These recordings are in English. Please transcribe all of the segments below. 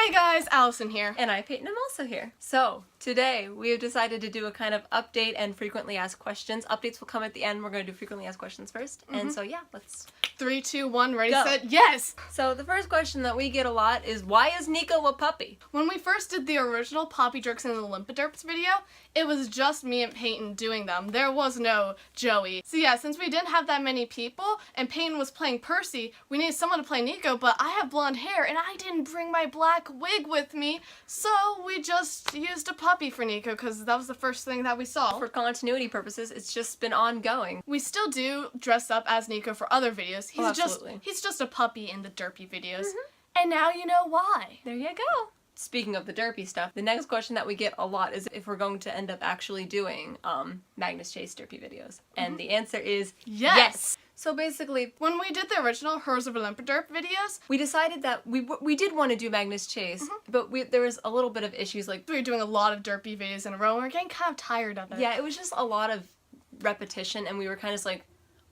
Hey guys, Allison here. And I, Peyton, am also here. So, today we have decided to do a kind of update and frequently asked questions. Updates will come at the end. We're going to do frequently asked questions first. And so, yeah, let's 3, 2, 1, ready, go. set, yes! So, the first question that we get a lot is, why is Niko a puppy? When we first did the original Poppy Jerks and the Limpa-Derps video, it was just me and Peyton doing them. There was no Joey. So yeah, since we didn't have that many people, and Peyton was playing Percy, we needed someone to play Niko, but I have blonde hair, and I didn't bring my black wig with me, so we just used a puppy for Niko, because that was the first thing that we saw. For continuity purposes, it's just been ongoing. We still do dress up as Niko for other videos. Absolutely. He's just a puppy in the derpy videos. And now you know why. There you go. Speaking of the derpy stuff, the next question that we get a lot is if we're going to end up actually doing Magnus Chase derpy videos. And the answer is yes. So basically, when we did the original Hers of Olympa Derp videos, we decided that we did want to do Magnus Chase, but there was a little bit of issues, like we were doing a lot of derpy videos in a row and we were getting kind of tired of it. Yeah, it was just a lot of repetition, and we were kind of like,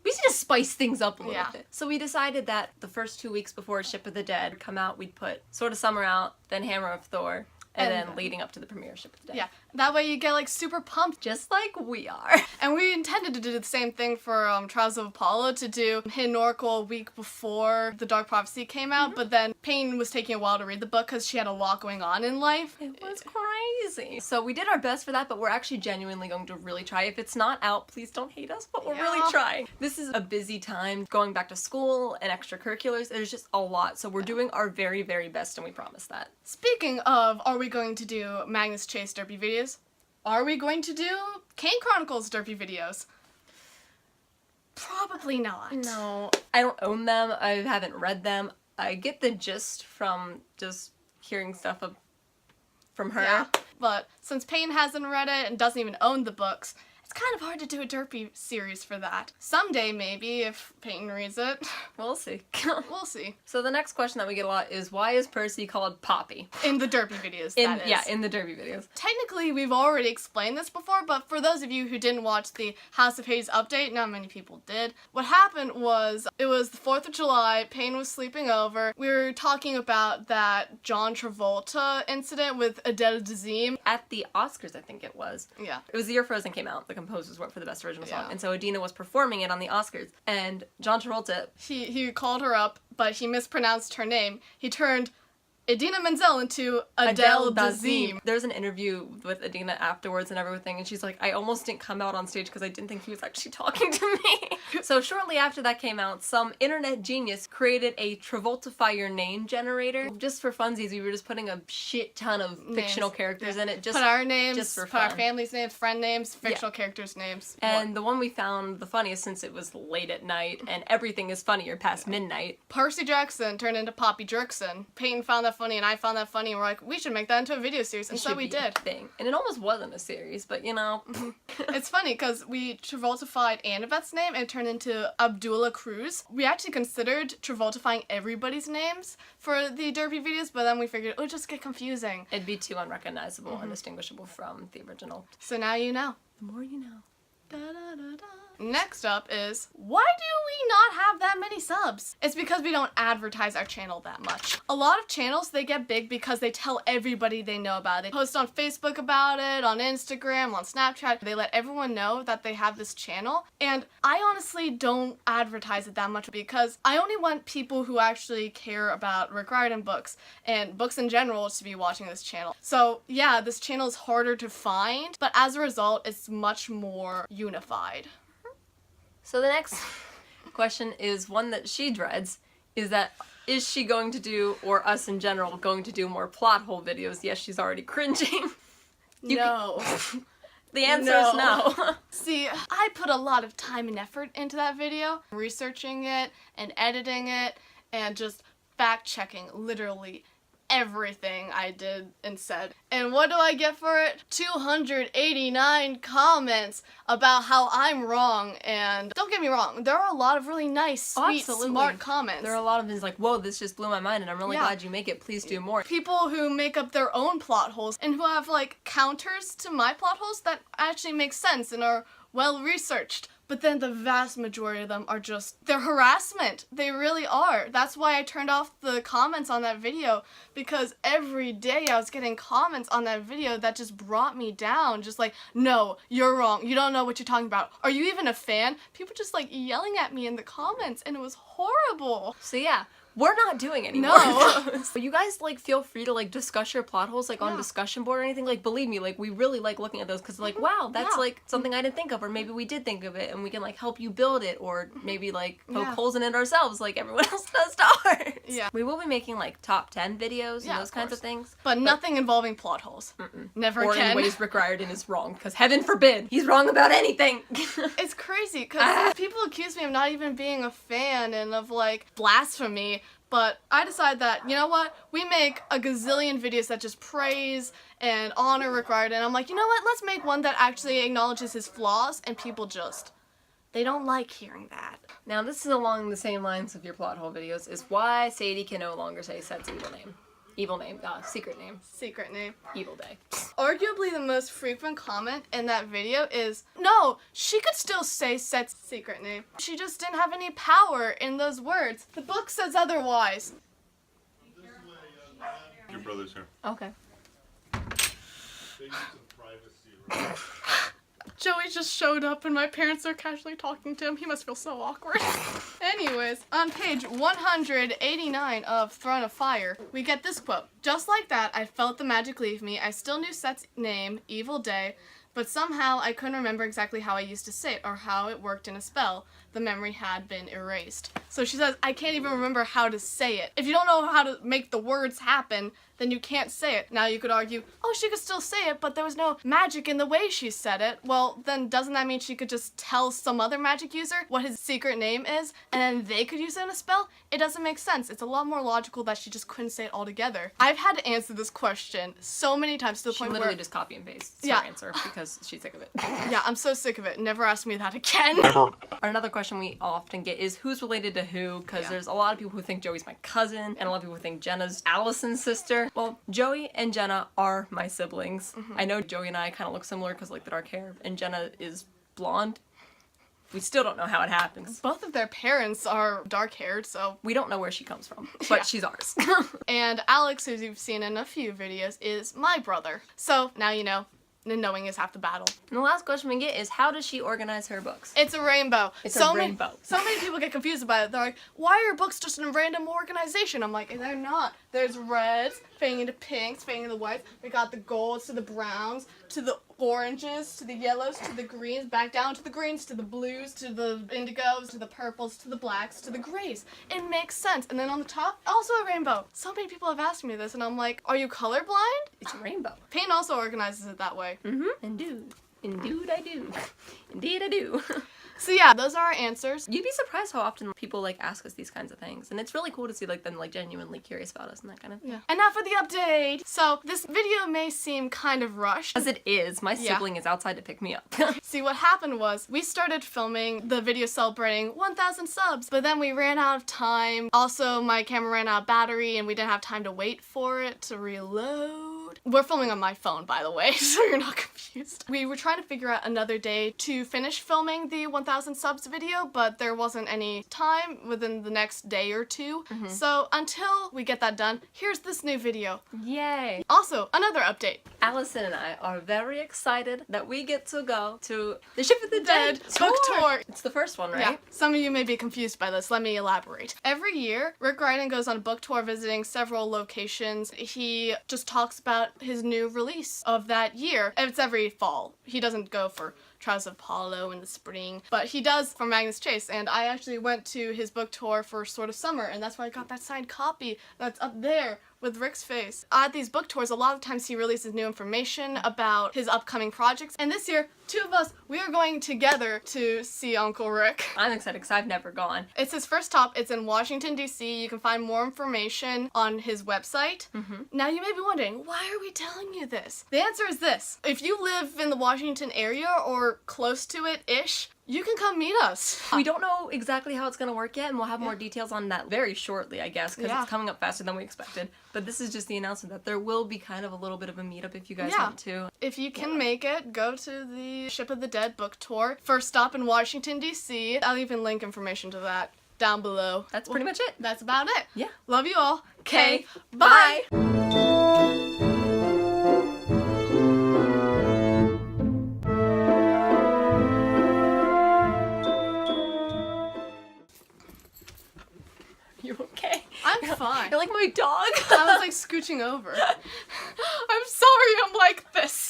we need to spice things up a little bit. So we decided that the first 2 weeks before Ship of the Dead would come out, we'd put Sword of Summer out, then Hammer of Thor, and then leading up to the premiere of Ship of the Dead. Yeah, that way you get like super pumped. Just like we are. And we intended to do the same thing for Trials of Apollo, to do Hidden Oracle a week before The Dark Prophecy came out, but then Payne was taking a while to read the book because she had a lot going on in life. It was crazy. So we did our best for that, but we're actually genuinely going to really try. If it's not out, please don't hate us, but we're really trying. This is a busy time, going back to school and extracurriculars. There's just a lot, so we're doing our very, very best, and we promise that. Speaking of, are we going to do Magnus Chase derpy videos? Are we going to do Kane Chronicles derpy videos? Probably not. No, I don't own them. I haven't read them. I get the gist from just hearing stuff from her. Yeah, but since Payne hasn't read it and doesn't even own the books, it's kind of hard to do a derpy series for that. Someday, maybe, if Peyton reads it. We'll see. We'll see. So the next question that we get a lot is, why is Percy called Poppy? In the derpy videos, that is. Yeah, in the derpy videos. Technically, we've already explained this before, but for those of you who didn't watch the House of Hades update, not many people did, what happened was, it was the 4th of July, Payne was sleeping over, we were talking about that John Travolta incident with Adele Dazeem. At the Oscars, I think it was. Yeah. It was the year Frozen came out. The composers went for the best original song, and so Adina was performing it on the Oscars, and John Travolta, he called her up, but he mispronounced her name. He turned Idina Menzel into Adele Dazeem. There's an interview with Adina afterwards and everything, and she's like, I almost didn't come out on stage because I didn't think he was actually talking to me. So shortly after that came out, some internet genius created a Travoltify your name generator. Just for funsies, we were just putting a shit ton of fictional characters in it. Just put our names, just for put fun. Our family's names, friend names, fictional characters' names. And the one we found the funniest, since it was late at night and everything is funnier past midnight. Percy Jackson turned into Poppy Jerkson. Peyton found that funny and I found that funny, and we're like, we should make that into a video series, and so we did. And it almost wasn't a series, but you know. It's funny because we Travoltified Annabeth's name and it turned into Abdullah Cruz. We actually considered Travoltifying everybody's names for the derpy videos, but then we figured it would just get confusing. It'd be too unrecognizable, undistinguishable from the original. So now you know. The more you know. Da, da, da, da. Next up is, why do we not have that many subs? It's because we don't advertise our channel that much. A lot of channels, they get big because they tell everybody they know about it. They post on Facebook about it, on Instagram, on Snapchat. They let everyone know that they have this channel. And I honestly don't advertise it that much because I only want people who actually care about Rick Riordan books and books in general to be watching this channel. So yeah, this channel is harder to find, but as a result, it's much more unified. So the next question is one that she dreads, is she going to do, or us in general, going to do more plot hole videos? Yes, she's already cringing. No. The answer is no. See, I put a lot of time and effort into that video, researching it and editing it and just fact-checking literally everything I did and said. And what do I get for it? 289 comments about how I'm wrong. And don't get me wrong, there are a lot of really nice, sweet, smart comments. There are a lot of things like, whoa, this just blew my mind and I'm really glad you make it. Please do more. People who make up their own plot holes and who have like counters to my plot holes that actually make sense and are well researched. But then the vast majority of them are just, they're harassment. They really are. That's why I turned off the comments on that video, because every day I was getting comments on that video that just brought me down. Just like, no, you're wrong. You don't know what you're talking about. Are you even a fan? People just like yelling at me in the comments, and it was horrible. So yeah. We're not doing any more of those. But you guys, like, feel free to, like, discuss your plot holes, like, on discussion board or anything. Like, believe me, like, we really like looking at those because, like, wow, that's, like, something I didn't think of, or maybe we did think of it, and we can, like, help you build it, or maybe, like, poke holes in it ourselves, like everyone else does to ours. Yeah. We will be making, like, top 10 videos and those kinds of things. But nothing involving plot holes. Never or again. Or in ways Rick Riordan is wrong, because heaven forbid, he's wrong about anything. It's crazy, because people accuse me of not even being a fan and of, like, blasphemy. But I decided that, you know what, we make a gazillion videos that just praise and honor Rick Riordan. I'm like, you know what, let's make one that actually acknowledges his flaws, and people just, they don't like hearing that. Now this is along the same lines of your plot hole videos, is why Sadie can no longer say Seth's evil name. Evil name, secret name. Secret name. Evil day. Arguably the most frequent comment in that video is, no, she could still say Seth's secret name. She just didn't have any power in those words. The book says otherwise. Your brother's here. Okay. Joey just showed up and my parents are casually talking to him. He must feel so awkward. Anyways, on page 189 of Throne of Fire, we get this quote. Just like that, I felt the magic leave me. I still knew Seth's name, Evil Day, but somehow I couldn't remember exactly how I used to say it or how it worked in a spell. The memory had been erased. So she says, I can't even remember how to say it. If you don't know how to make the words happen, then you can't say it. Now you could argue, oh, she could still say it, but there was no magic in the way she said it. Well, then doesn't that mean she could just tell some other magic user what his secret name is, and then they could use it in a spell? It doesn't make sense. It's a lot more logical that she just couldn't say it altogether. I've had to answer this question so many times to the point where... She literally just copy and paste her answer because she's sick of it. Yeah, I'm so sick of it. Never ask me that again. Another question we often get is who's related to who, because there's a lot of people who think Joey's my cousin, and a lot of people who think Jenna's Allison's sister. Well, Joey and Jenna are my siblings. I know Joey and I kind of look similar because, like, the dark hair, and Jenna is blonde. We still don't know how it happens. Both of their parents are dark-haired, so... We don't know where she comes from, but she's ours. And Alex, who you've seen in a few videos, is my brother. So, now you know. And knowing is half the battle. And the last question we get is, how does she organize her books? It's a rainbow. It's a rainbow. So many people get confused about it. They're like, why are your books just in random organization? I'm like, they're not. There's reds, fading into pinks, fading into whites. We got the golds to the browns, to the oranges, to the yellows, to the greens, back down to the greens, to the blues, to the indigos, to the purples, to the blacks, to the grays. It makes sense. And then on the top, also a rainbow. So many people have asked me this, and I'm like, are you colorblind? It's a rainbow. Paint also organizes it that way. Indeed. Indeed I do. Indeed I do. So yeah, those are our answers. You'd be surprised how often people, like, ask us these kinds of things. And it's really cool to see, like, them, like, genuinely curious about us and that kind of thing. Yeah. And now for the update. So this video may seem kind of rushed. As it is. My sibling is outside to pick me up. See, what happened was we started filming the video celebrating 1,000 subs, but then we ran out of time. Also, my camera ran out of battery and we didn't have time to wait for it to reload. We're filming on my phone, by the way, so you're not confused. We were trying to figure out another day to finish filming the 1,000 subs video, but there wasn't any time within the next day or two. So until we get that done, here's this new video. Yay! Also, another update. Allison and I are very excited that we get to go to the Ship of the Dead book tour. It's the first one, right? Yeah. Some of you may be confused by this. Let me elaborate. Every year, Rick Riordan goes on a book tour visiting several locations. He just talks about his new release of that year. It's every fall. He doesn't go for Trials of Apollo in the spring, but he does for Magnus Chase, and I actually went to his book tour for Sword of Summer, and that's why I got that signed copy that's up there with Rick's face. At these book tours, a lot of times he releases new information about his upcoming projects, and this year, two of us, we are going together to see Uncle Rick. I'm excited because I've never gone. It's his first stop. It's in Washington, D.C. You can find more information on his website. Now you may be wondering, why are we telling you this? The answer is this. If you live in the Washington area or close to it-ish, you can come meet us. We don't know exactly how it's going to work yet, and we'll have more details on that very shortly, I guess, because it's coming up faster than we expected. But this is just the announcement that there will be kind of a little bit of a meetup if you guys want to. If you can make it, go to the Ship of the Dead book tour. First stop in Washington, D.C. I'll even link information to that down below. That's pretty much it. That's about it. Yeah. Love you all. Okay, Bye. You okay? I'm fine. You're like my dog. I was like scooching over. I'm sorry I'm like this.